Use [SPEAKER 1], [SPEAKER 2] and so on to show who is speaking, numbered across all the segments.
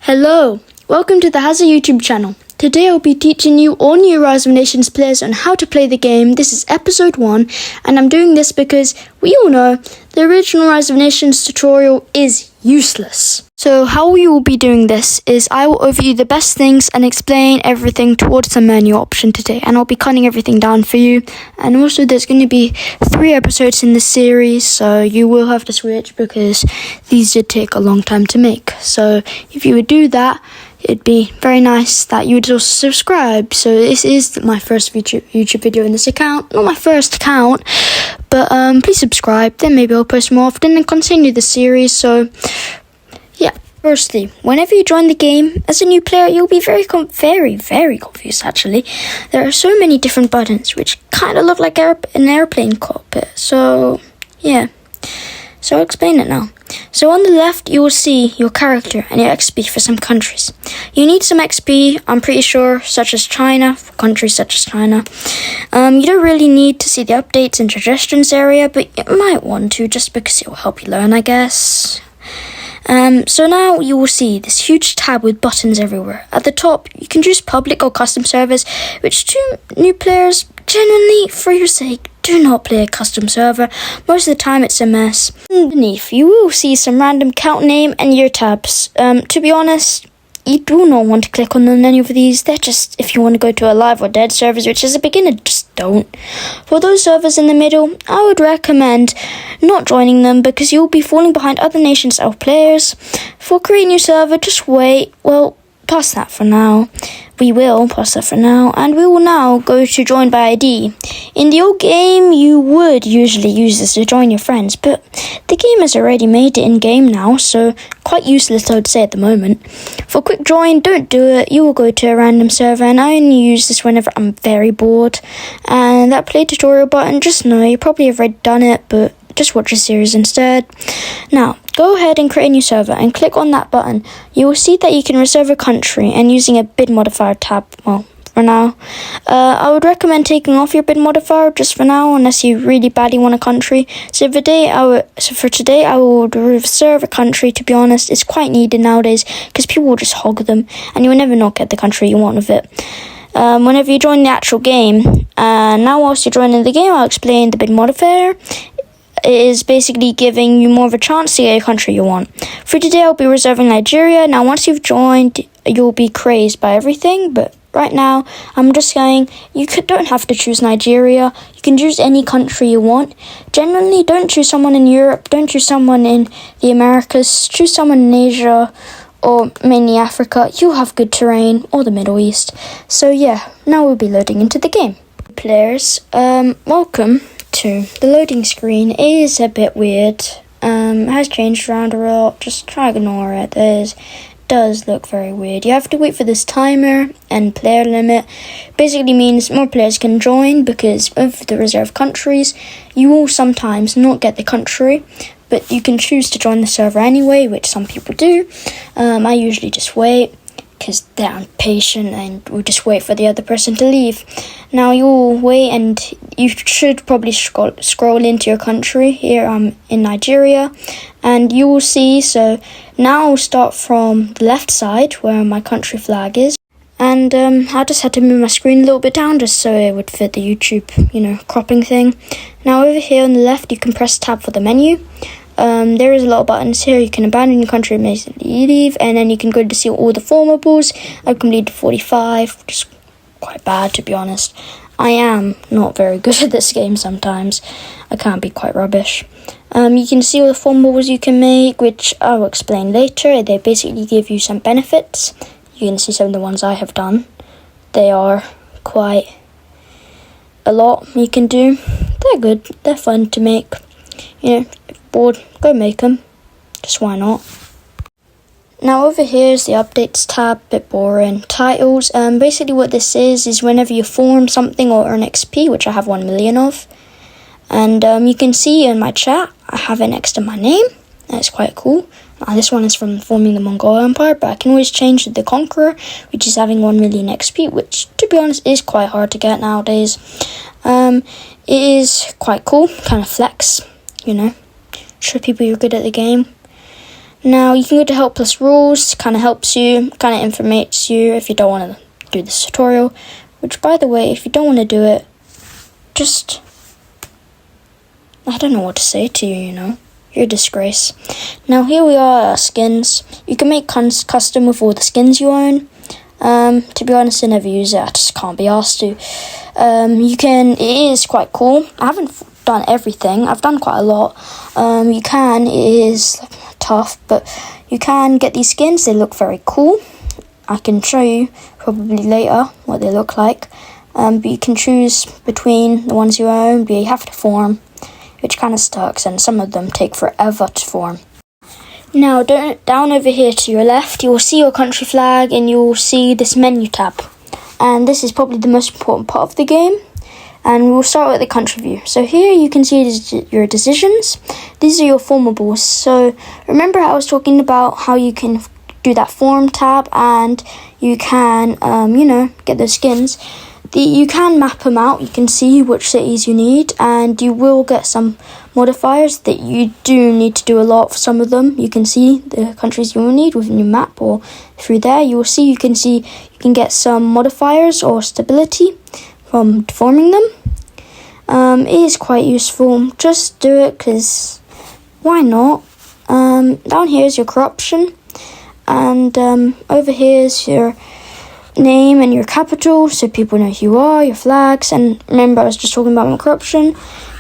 [SPEAKER 1] Hello, welcome to the Hazza YouTube channel. Today I'll be teaching you all new Rise of Nations players on how to play the game. This is episode 1 and I'm doing this because we all know the original Rise of Nations tutorial is useless. So how we will be doing this is I will overview the best things and explain everything towards the menu option today, and I'll be cutting everything down for you. And also there's going to be 3 episodes in the series, so you will have to switch because these did take a long time to make. So if you would do that, it'd be very nice that you would also subscribe. So this is my first YouTube video in this account. Not my first account, but please subscribe. Then maybe I'll post more often and continue the series. So yeah, firstly, whenever you join the game as a new player, you'll be very confused actually. There are so many different buttons which kind of look like an airplane cockpit. So yeah, so I'll explain it now. So on the left, you will see your character and your XP for some countries. You need some XP, I'm pretty sure, such as China, for countries such as China. You don't really need to see the updates and suggestions area, but you might want to just because it will help you learn, I guess. So now you will see this huge tab with buttons everywhere. At the top, you can choose public or custom servers, which to new players, genuinely, for your sake, do not play a custom server. Most of the time it's a mess. Underneath, you will see some random count name and year tabs. To be honest, you do not want to click on any of these. They're just if you want to go to a live or dead servers, which as a beginner, just don't. For those servers in the middle, I would recommend not joining them because you'll be falling behind other nations' players. For creating a new server, just wait. Well, past that for now. We will pause that for now, and we will now go to join by ID. In the old game, you would usually use this to join your friends, but the game has already made it in-game now, so quite useless I would say at the moment. For quick join, don't do it. You will go to a random server, and I only use this whenever I'm very bored. And that play tutorial button, just know you probably have already done it, but just watch the series instead. Now, go ahead and create a new server and click on that button. You will see that you can reserve a country and using a bid modifier tab, well, for now. I would recommend taking off your bid modifier just for now, unless you really badly want a country. So for today, I will reserve a country. To be honest, it's quite needed nowadays because people will just hog them and you will never not get the country you want with it. Whenever you join the actual game, now whilst you're joining the game, I'll explain the bid modifier. It is basically giving you more of a chance to get a country you want. For today, I'll be reserving Nigeria. Now, once you've joined, you'll be crazed by everything. But right now, I'm just saying don't have to choose Nigeria. You can choose any country you want. Generally, don't choose someone in Europe. Don't choose someone in the Americas. Choose someone in Asia or mainly Africa. You'll have good terrain, or the Middle East. So yeah, now we'll be loading into the game. Players, welcome to the loading screen. It is a bit weird. It has changed around a lot. Just try to ignore it. It does look very weird. You have to wait for this timer and player limit. Basically means more players can join because of the reserved countries. You will sometimes not get the country, but you can choose to join the server anyway, which some people do. I usually just wait because they're impatient and will just wait for the other person to leave. Now you'll wait and you should probably scroll into your country. Here I'm in Nigeria and you will see, so now I'll start from the left side where my country flag is. And I just had to move my screen a little bit down just so it would fit the YouTube, cropping thing. Now over here on the left you can press tab for the menu. There is a lot of buttons here. You can abandon your country and immediately leave, and then you can go to see all the formables. I've completed 45, which is quite bad to be honest. I am not very good at this game sometimes. I can be quite rubbish. You can see all the formables you can make, which I will explain later. They basically give you some benefits. You can see some of the ones I have done. They are quite a lot you can do. They're good. They're fun to make. If bored, go make them. Just why not? Now over here is the updates tab, bit boring. Titles, basically what this is whenever you form something or earn XP, which I have 1 million of. And you can see in my chat, I have it next to my name. That's quite cool. This one is from forming the Mongol Empire, but I can always change to the Conqueror, which is having 1 million XP, which to be honest is quite hard to get nowadays. It is quite cool, kind of flex, show people you're good at the game. Now you can go to help plus rules, kind of helps you, kind of informates you if you don't want to do this tutorial, which by the way, if you don't want to do it, just, I don't know what to say to you, you're a disgrace. Now here we are, skins. You can make custom with all the skins you own. To be honest, I never use it, I just can't be asked to. It is quite cool. I haven't done everything, I've done quite a lot. It is tough, but you can get these skins, they look very cool. I can show you probably later what they look like. But you can choose between the ones you own, but you have to form, which kind of sucks, and some of them take forever to form. Now, down over here to your left, you will see your country flag, and you will see this menu tab. And this is probably the most important part of the game. And we'll start with the country view. So here you can see your decisions. These are your formables. So remember how I was talking about how you can do that form tab, and you can, get those skins. You can map them out. You can see which cities you need, and you will get some modifiers that you do need to do a lot for some of them. You can see the countries you will need within your map, or through there you will see you can get some modifiers or stability from forming them. It is quite useful. Just do it because why not? Down here is your corruption, and over here is your name and your capital, so people know who you are, your flags. And remember, I was just talking about my corruption.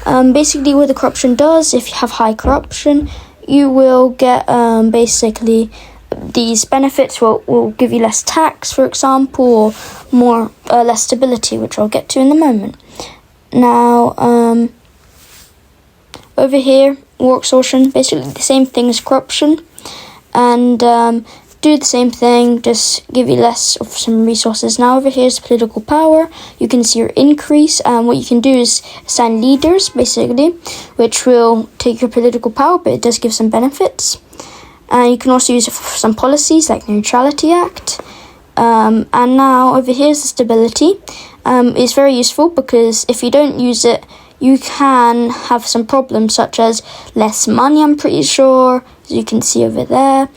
[SPEAKER 1] Basically what the corruption does, if you have high corruption, you will get basically these benefits will give you less tax, for example, or less stability, which I'll get to in a moment. Now over here, war extortion, basically the same thing as corruption, and do the same thing, just give you less of some resources. Now over here is political power. You can see your increase, and what you can do is assign leaders, basically, which will take your political power, but it does give some benefits. And you can also use it for some policies like the Neutrality Act. And now over here is the stability. It's very useful because if you don't use it, you can have some problems such as less money, I'm pretty sure, as you can see over there.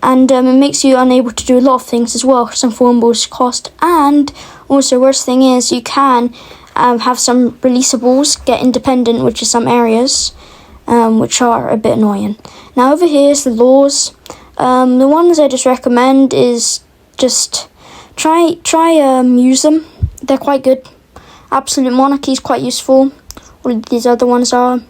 [SPEAKER 1] And it makes you unable to do a lot of things as well. Some formables cost, and also worst thing is you can have some releasables get independent, which is some areas, which are a bit annoying. Now over here is the laws. The ones I just recommend is just try use them. They're quite good. Absolute monarchy is quite useful. All of these other ones are.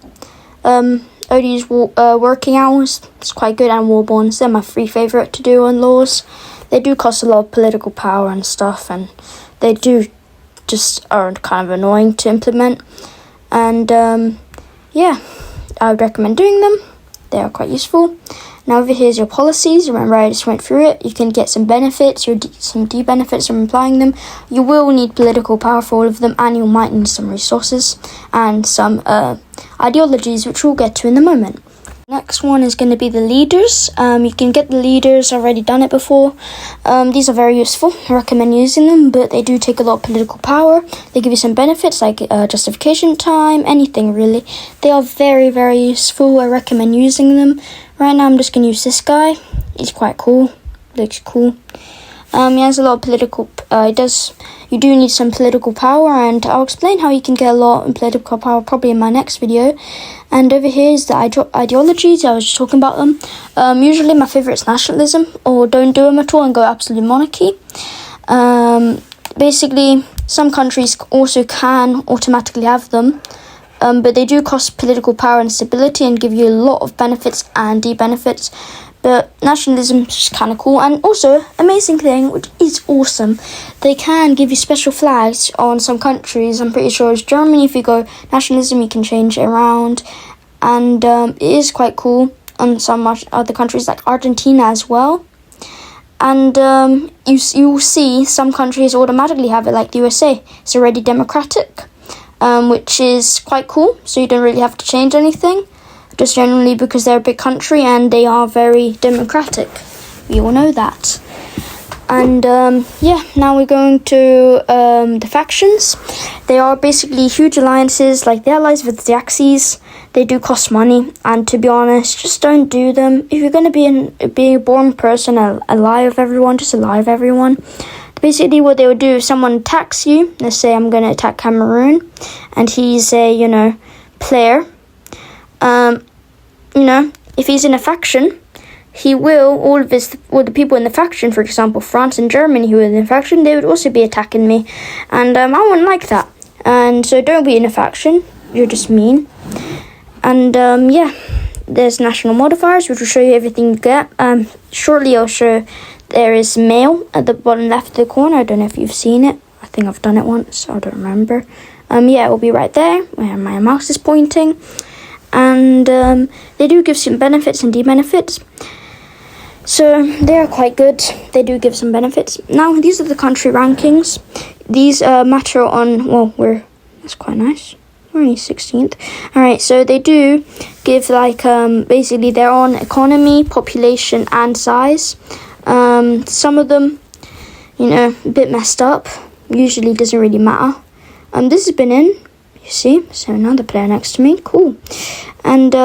[SPEAKER 1] Odie's working hours, it's quite good, and war bonds, they're my three favourite to do on laws. They do cost a lot of political power and stuff, and they do just are kind of annoying to implement. And I would recommend doing them. They are quite useful. Now over here's your policies. Remember I just went through it. You can get some benefits, some de-benefits from applying them. You will need political power for all of them, and you might need some resources and some ideologies, which we'll get to in a moment. Next one is going to be the leaders. You can get the leaders, I've already done it before. These are very useful. I recommend using them, but they do take a lot of political power. They give you some benefits like justification time, anything really. They are very, very useful. I recommend using them. Right now I'm just going to use this guy. He's quite cool. Looks cool. He has a lot of political... You do need some political power, and I'll explain how you can get a lot in political power probably in my next video. And over here is the ideologies. I was just talking about them. Usually my favourite is nationalism, or don't do them at all and go absolute monarchy. Basically, some countries also can automatically have them, but they do cost political power and stability and give you a lot of benefits and de-benefits. But nationalism is just kind of cool. And also, amazing thing, which is awesome, they can give you special flags on some countries. I'm pretty sure it's Germany. If you go nationalism, you can change it around. And it is quite cool on some other countries like Argentina as well. And you will see some countries automatically have it, like the USA. It's already democratic, which is quite cool. So you don't really have to change anything. Just generally because they're a big country and they are very democratic. We all know that. And now we're going to the factions. They are basically huge alliances, like the allies with the Axis. they do cost money, and to be honest, just don't do them. If you're going to be a boring person, ally of everyone, just ally of everyone. Basically, what they would do if someone attacks you, let's say I'm going to attack Cameroon, and he's a, player, if he's in a faction, he will, all the people in the faction, for example, France and Germany who are in the faction, they would also be attacking me. And I wouldn't like that. And so don't be in a faction. You're just mean. And there's national modifiers, which will show you everything you get. Shortly I'll show there is mail at the bottom left of the corner. I don't know if you've seen it. I think I've done it once. I don't remember. It will be right there where my mouse is pointing. And they do give some benefits and debenefits. So they are quite good. They do give some benefits. Now, these are the country rankings. These matter on, that's quite nice. We're only 16th. Alright, so they do give basically they're on economy, population and size. Some of them, a bit messed up. Usually doesn't really matter. This has been in, you see, so another player next to me, cool. And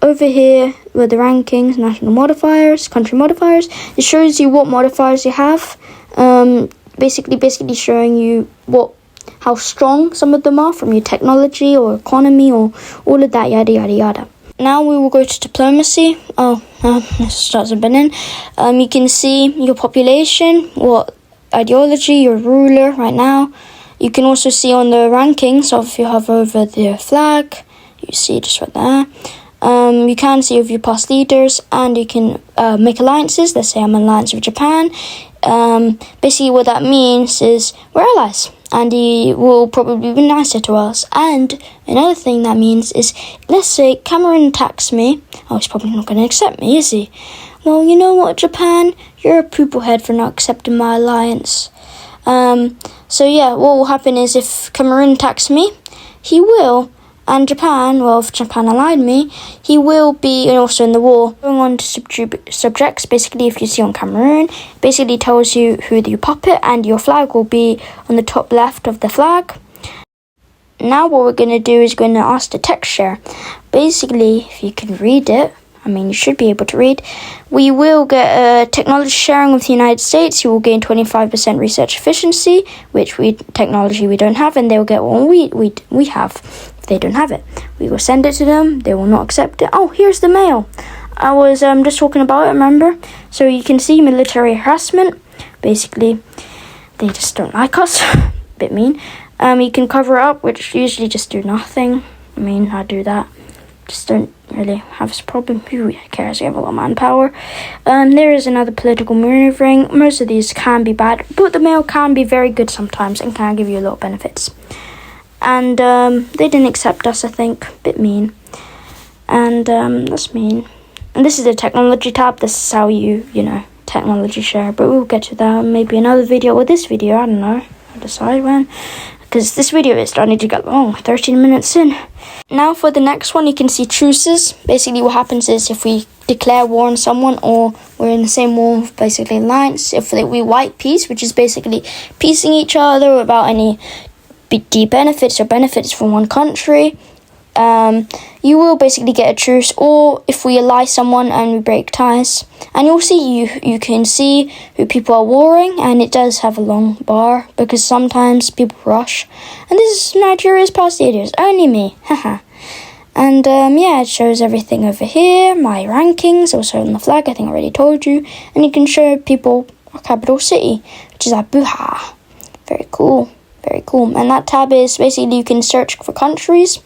[SPEAKER 1] over here were the rankings, national modifiers, country modifiers. It shows you what modifiers you have. Basically showing you how strong some of them are from your technology or economy or all of that, yada yada yada. Now we will go to diplomacy. This hasn't been in. You can see your population, what ideology, your ruler right now. You can also see on the rankings of if you hover over the flag, you see just right there. You can see of your past leaders, and you can make alliances. Let's say I'm an alliance with Japan. Basically what that means is we're allies, and he will probably be nicer to us. And another thing that means is, let's say Cameroon attacks me. He's probably not going to accept me, is he? Well, you know what, Japan? You're a poople head for not accepting my alliance. What will happen is if Cameroon attacks me, he will. And Japan, if Japan allied me, he will be also in the war. Going on to subjects, basically if you see on Cameroon, basically tells you who your puppet, and your flag will be on the top left of the flag. Now what we're going to do is going to ask the text share. Basically, if you can read it, you should be able to read. We will get technology sharing with the United States. You will gain 25% research efficiency, which technology we don't have, and they'll get what we have. If they don't have it, we will send it to them. They will not accept it. Oh, here's the mail. I was just talking about it, remember? So you can see military harassment. Basically, they just don't like us. Bit mean. You can cover it up, which usually just do nothing. I do that. Just don't really have this problem. Who cares? We have a lot of manpower. There is another political maneuvering. Most of these can be bad, but the mail can be very good sometimes and can give you a lot of benefits. And they didn't accept us, I think. Bit mean. And that's mean. And this is the technology tab. This is how you technology share. But we'll get to that maybe another video or this video. I don't know. I'll decide when. Because this video is starting to get long, 13 minutes in. Now for the next one, you can see truces. Basically what happens is if we declare war on someone, or we're in the same war, basically alliance, if we white peace, which is basically piecing each other without any benefits or benefits from one country, you will basically get a truce. Or if we ally someone and we break ties, and you'll see you can see who people are warring, and it does have a long bar because sometimes people rush. And this is Nigeria's past leaders, only me, haha. And it shows everything over here, my rankings, also on the flag, I think I already told you. And you can show people our capital city, which is Abuja. Very cool. Very cool. And that tab is basically you can search for countries.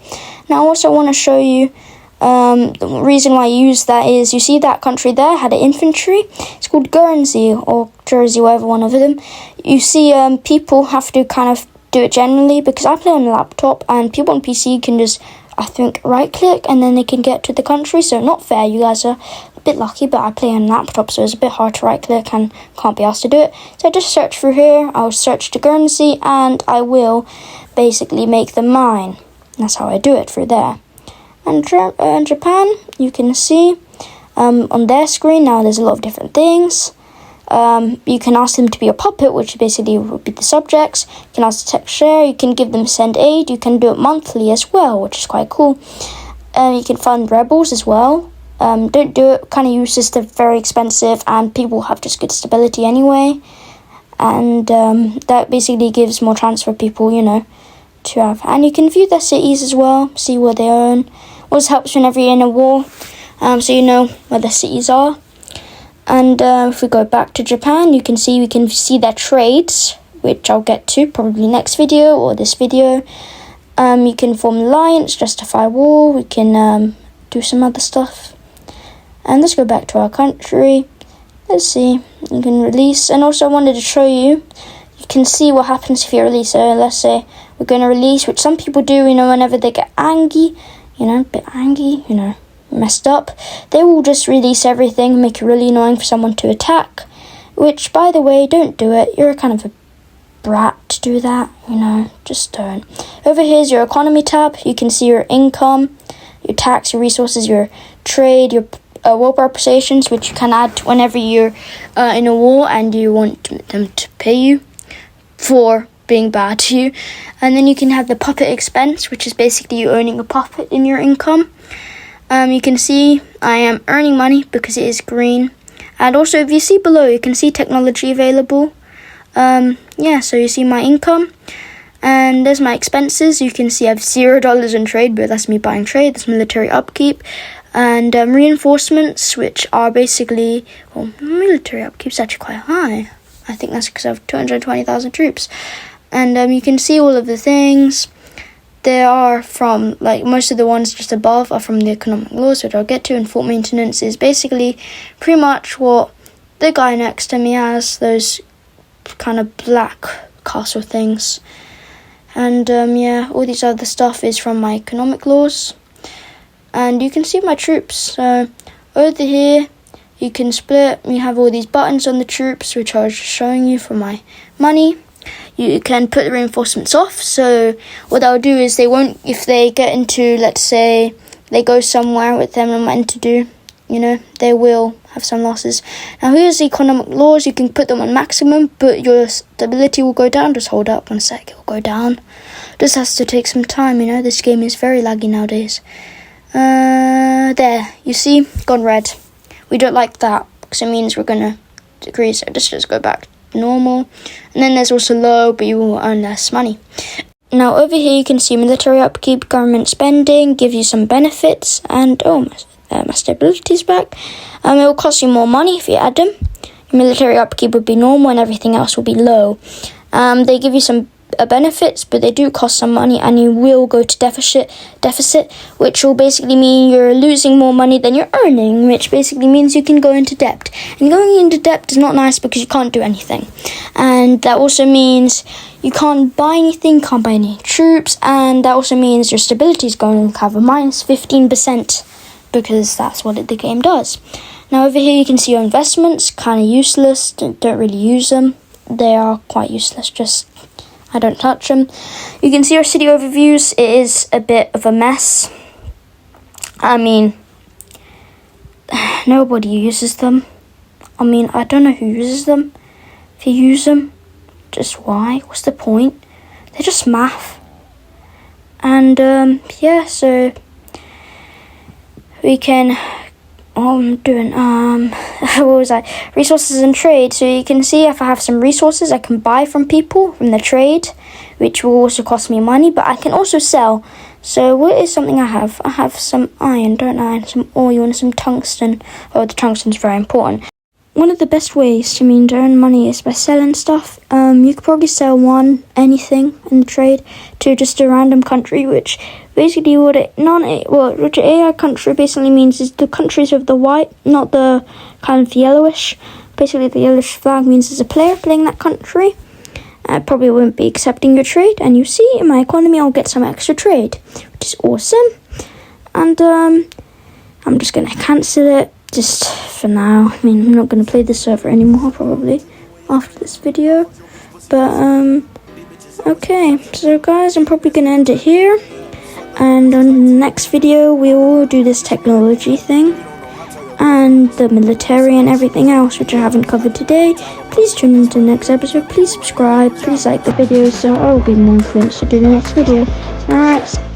[SPEAKER 1] Now I also want to show you the reason why I use that is you see that country there had an infantry. It's called Guernsey or Jersey, whatever one of them. You see people have to kind of do it generally because I play on a laptop and people on PC can just, I think, right click and then they can get to the country. So not fair, you guys are a bit lucky, but I play on a laptop so it's a bit hard to right click and can't be asked to do it. So I just search through here, I'll search to Guernsey and I will basically make them mine. That's how I do it through there. And Japan, you can see on their screen now there's a lot of different things. You can ask them to be a puppet, which basically would be the subjects. You can ask the text share, you can give them send aid, you can do it monthly as well, which is quite cool. You can fund rebels as well. Don't do it, kind of useless, they're very expensive, and people have just good stability anyway. And that basically gives more chance for people, to have. And you can view their cities as well, see where they own. Always helps whenever you're in a war, so you know where the cities are. And if we go back to Japan, we can see their trades, which I'll get to probably next video or this video. You can form alliance, justify war, we can do some other stuff. And let's go back to our country. Let's see, you can release. And also I wanted to show you can see what happens if you release. So let's say we're going to release, which some people do, whenever they get angry, a bit angry, messed up, they will just release everything, make it really annoying for someone to attack, which, by the way, don't do it. You're a kind of a brat to do that, just don't. Over here is your economy tab. You can see your income, your tax, your resources, your trade, your war preparations, which you can add whenever you're in a war and you want them to pay you for being bad to you. And then you can have the puppet expense, which is basically you owning a puppet in your income. You can see I am earning money because it is green. And also if you see below, you can see technology available. So you see my income, and there's my expenses. You can see I have $0 in trade, but that's me buying trade. That's military upkeep. And reinforcements, which are basically, military upkeep's actually quite high. I think that's because I have 220,000 troops. And you can see all of the things. They are from, most of the ones just above are from the economic laws, which I'll get to. And fort maintenance is basically pretty much what the guy next to me has, those kind of black castle things. And all these other stuff is from my economic laws. And you can see my troops. So over here, you can split. You have all these buttons on the troops, which I was just showing you for my money. You can put the reinforcements off. So what they'll do is they won't, if they get into, let's say, they go somewhere with them and meant to do, they will have some losses. Now here's the economic laws. You can put them on maximum, but your stability will go down. Just hold up 1 sec, it will go down. Just has to take some time, this game is very laggy nowadays. There, you see, gone red. We don't like that because it means we're gonna decrease. So just go back to normal. And then there's also low, but you will earn less money. Now over here you can see military upkeep, government spending, give you some benefits, and my stability's back. It will cost you more money if you add them. Military upkeep would be normal and everything else will be low. They give you some benefits, but they do cost some money, and you will go to deficit, which will basically mean you're losing more money than you're earning, which basically means you can go into debt. And going into debt is not nice because you can't do anything. And that also means you can't buy anything, can't buy any troops, and that also means your stability is going to have a minus 15%, because that's what the game does. Now over here you can see your investments, kind of useless, don't really use them. They are quite useless, I don't touch them. You can see our city overviews. It is a bit of a mess. Nobody uses them. I don't know who uses them. If you use them, just why? What's the point? They're just math. And so we can resources and trade. So you can see if I have some resources, I can buy from people from the trade, which will also cost me money, but I can also sell. So what is something I have? I have some iron, don't I? And some oil and some tungsten. The tungsten's very important. One of the best ways to earn money is by selling stuff. You could probably sell anything in the trade to just a random country, which basically which an AI country basically means is the countries of the white, not the kind of yellowish. Basically the yellowish flag means there's a player playing that country. I probably won't be accepting your trade, and you see in my economy I'll get some extra trade, which is awesome. And I'm just going to cancel it. Just for now. I'm not going to play this server anymore probably after this video. But okay, so guys, I'm probably going to end it here. And on the next video we will do this technology thing and the military and everything else which I haven't covered today. Please tune into the next episode. Please subscribe. Please like the video so I will be more influenced to do the next video. Alright.